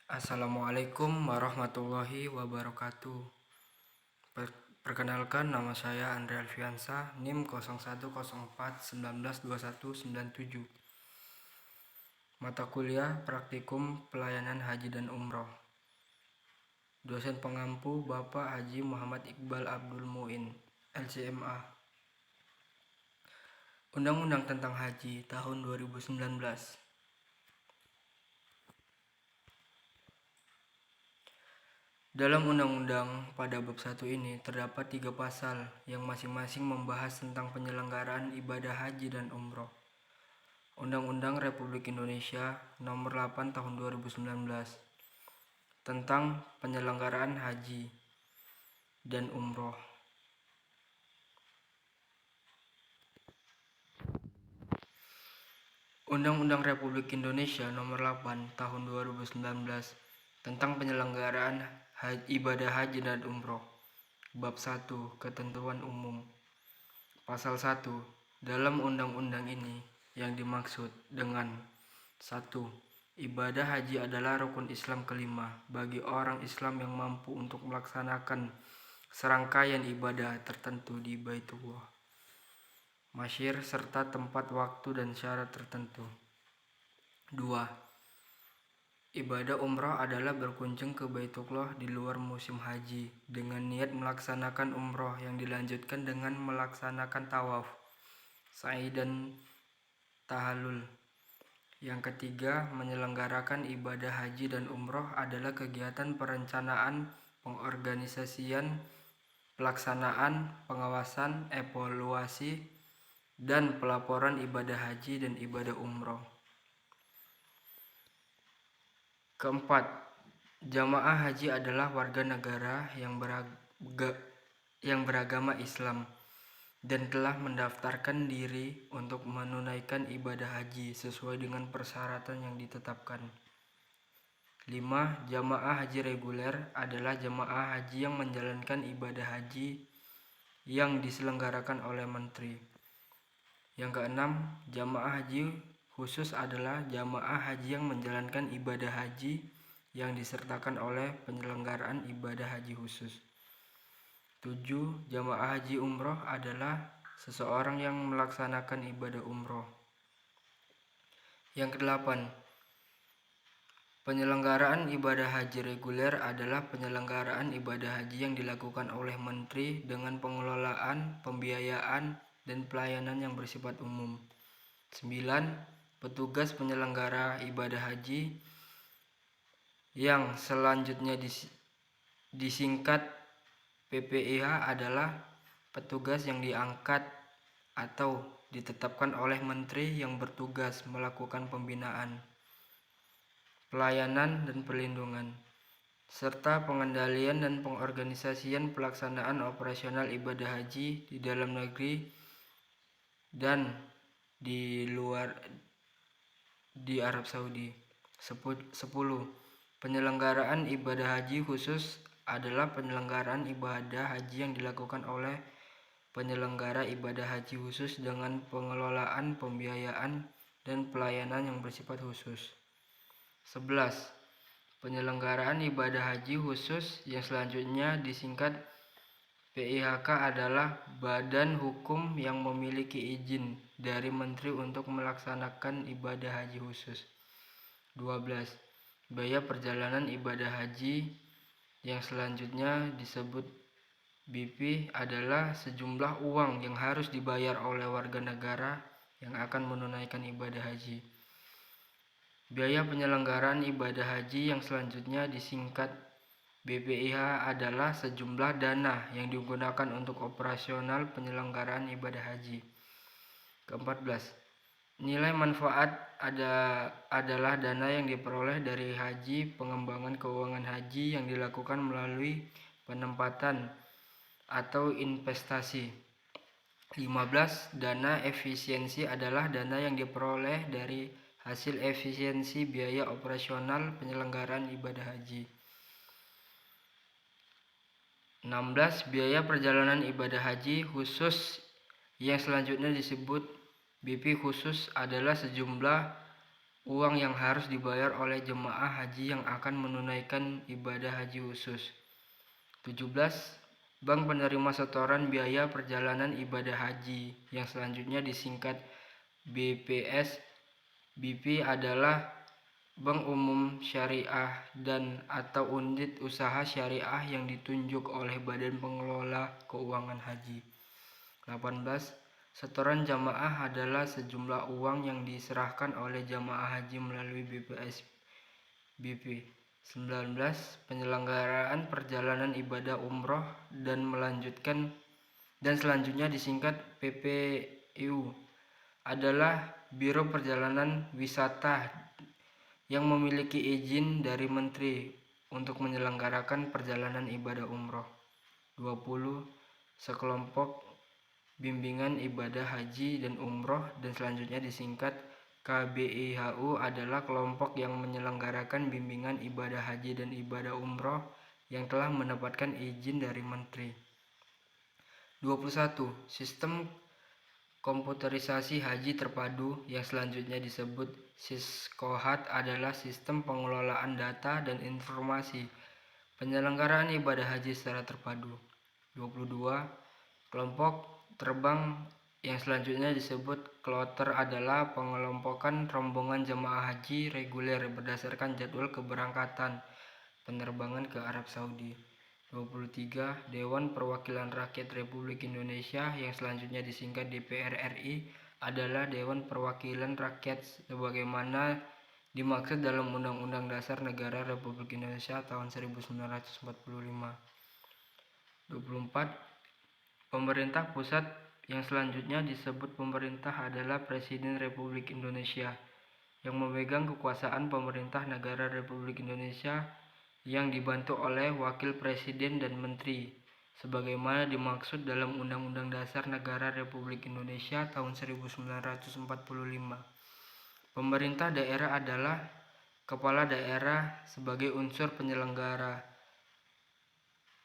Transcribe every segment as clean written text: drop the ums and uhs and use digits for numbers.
Assalamualaikum warahmatullahi wabarakatuh. Perkenalkan, nama saya Andre Alfiansa, NIM 0104192197. Mata kuliah Praktikum Pelayanan Haji dan Umroh. Dosen pengampu Bapak Haji Muhammad Iqbal Abdul Muin, LCMA. Undang-Undang tentang Haji tahun 2019. Dalam undang-undang pada bab 1 ini terdapat 3 pasal yang masing-masing membahas tentang penyelenggaraan ibadah haji dan umroh. Undang-Undang Republik Indonesia Nomor 8 Tahun 2019 tentang penyelenggaraan haji dan umroh. Undang-Undang Republik Indonesia Nomor 8 Tahun 2019 tentang penyelenggaraan ibadah haji dan umroh. Bab 1 Ketentuan Umum. Pasal 1. Dalam undang-undang ini yang dimaksud dengan 1. Ibadah haji adalah rukun Islam kelima bagi orang Islam yang mampu untuk melaksanakan serangkaian ibadah tertentu di Baitullah, masyir serta tempat, waktu, dan syarat tertentu. 2. Ibadah umrah adalah berkunjung ke Baitullah di luar musim haji dengan niat melaksanakan umrah yang dilanjutkan dengan melaksanakan tawaf, sa'i, dan tahallul. Yang ketiga, menyelenggarakan ibadah haji dan umrah adalah kegiatan perencanaan, pengorganisasian, pelaksanaan, pengawasan, evaluasi, dan pelaporan ibadah haji dan ibadah umrah. Keempat, jamaah haji adalah warga negara yang beragama Islam dan telah mendaftarkan diri untuk menunaikan ibadah haji sesuai dengan persyaratan yang ditetapkan. 5. Jamaah haji reguler adalah jamaah haji yang menjalankan ibadah haji yang diselenggarakan oleh menteri. Yang keenam, jamaah haji khusus adalah jamaah haji yang menjalankan ibadah haji yang disertakan oleh penyelenggaraan ibadah haji khusus. 7. Jamaah haji umroh adalah seseorang yang melaksanakan ibadah umroh. Yang kedelapan, penyelenggaraan ibadah haji reguler adalah penyelenggaraan ibadah haji yang dilakukan oleh menteri dengan pengelolaan, pembiayaan, dan pelayanan yang bersifat umum. 9. Petugas penyelenggara ibadah haji yang selanjutnya disingkat PPIH adalah petugas yang diangkat atau ditetapkan oleh menteri yang bertugas melakukan pembinaan, pelayanan, dan perlindungan, serta pengendalian dan pengorganisasian pelaksanaan operasional ibadah haji di dalam negeri dan di luar di Arab Saudi. 10. Penyelenggaraan ibadah haji khusus adalah penyelenggaraan ibadah haji yang dilakukan oleh penyelenggara ibadah haji khusus dengan pengelolaan, pembiayaan, dan pelayanan yang bersifat khusus. 11. Penyelenggaraan ibadah haji khusus yang selanjutnya disingkat PIHK adalah badan hukum yang memiliki izin dari menteri untuk melaksanakan ibadah haji khusus. 12. Biaya perjalanan ibadah haji yang selanjutnya disebut BP adalah sejumlah uang yang harus dibayar oleh warga negara yang akan menunaikan ibadah haji. Biaya penyelenggaraan ibadah haji yang selanjutnya disingkat BPIH adalah sejumlah dana yang digunakan untuk operasional penyelenggaraan ibadah haji. Ke-14. Nilai manfaat adalah dana yang diperoleh dari haji, pengembangan keuangan haji yang dilakukan melalui penempatan atau investasi. 15. Dana efisiensi adalah dana yang diperoleh dari hasil efisiensi biaya operasional penyelenggaraan ibadah haji. 16. Biaya perjalanan ibadah haji khusus yang selanjutnya disebut BP khusus adalah sejumlah uang yang harus dibayar oleh jemaah haji yang akan menunaikan ibadah haji khusus. 17. Bank penerima setoran biaya perjalanan ibadah haji yang selanjutnya disingkat BPS. BP adalah Bank Umum Syariah dan atau unit usaha syariah yang ditunjuk oleh Badan Pengelola Keuangan Haji. 18. Setoran jamaah adalah sejumlah uang yang diserahkan oleh jamaah haji melalui BPS BP. 19. Penyelenggaraan perjalanan ibadah umroh dan selanjutnya disingkat PPIU adalah Biro Perjalanan Wisata yang memiliki izin dari Menteri untuk menyelenggarakan perjalanan ibadah umroh. 20. Sekelompok bimbingan ibadah haji dan umroh dan selanjutnya disingkat KBIHU adalah kelompok yang menyelenggarakan bimbingan ibadah haji dan ibadah umroh yang telah mendapatkan izin dari Menteri. 21. Sistem komputerisasi haji terpadu yang selanjutnya disebut Siskohat adalah sistem pengelolaan data dan informasi penyelenggaraan ibadah haji secara terpadu. 22. Kelompok terbang yang selanjutnya disebut kloter adalah pengelompokan rombongan jemaah haji reguler berdasarkan jadwal keberangkatan penerbangan ke Arab Saudi. 23. Dewan Perwakilan Rakyat Republik Indonesia yang selanjutnya disingkat DPR RI adalah Dewan Perwakilan Rakyat sebagaimana dimaksud dalam Undang-Undang Dasar Negara Republik Indonesia tahun 1945. 24. Pemerintah pusat yang selanjutnya disebut pemerintah adalah Presiden Republik Indonesia yang memegang kekuasaan pemerintah negara Republik Indonesia yang dibantu oleh Wakil Presiden dan Menteri sebagaimana dimaksud dalam Undang-Undang Dasar Negara Republik Indonesia tahun 1945. Pemerintah daerah adalah kepala daerah sebagai unsur penyelenggara.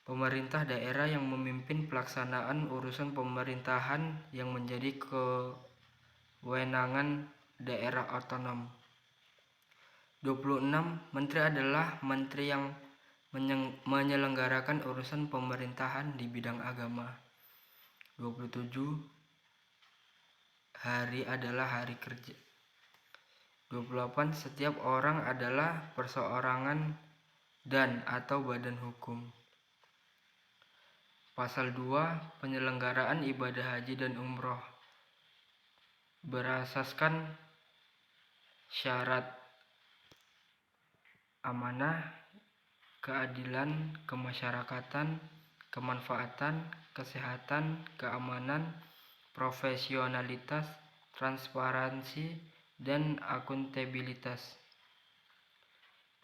Pemerintah daerah yang memimpin pelaksanaan urusan pemerintahan yang menjadi kewenangan daerah otonom. 26. Menteri adalah menteri yang menyelenggarakan urusan pemerintahan di bidang agama. 27. Hari adalah hari kerja. 28. Setiap orang adalah perseorangan dan atau badan hukum. Pasal 2. Penyelenggaraan ibadah haji dan umroh berasaskan syarat amanah, keadilan, kemasyarakatan, kemanfaatan, kesehatan, keamanan, profesionalitas, transparansi, dan akuntabilitas.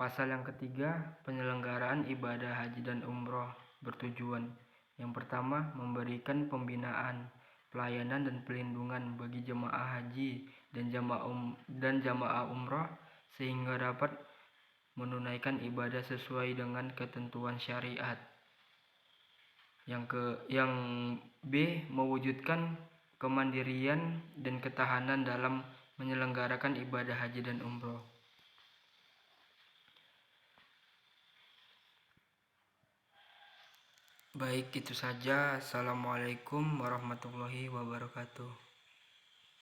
Pasal yang ketiga, penyelenggaraan ibadah haji dan umroh bertujuan. Yang pertama, memberikan pembinaan, pelayanan dan pelindungan bagi jemaah haji dan jamaah umroh sehingga dapat menunaikan ibadah sesuai dengan ketentuan syariat. Yang B, mewujudkan kemandirian dan ketahanan dalam menyelenggarakan ibadah haji dan umroh. Baik, itu saja. Assalamualaikum warahmatullahi wabarakatuh.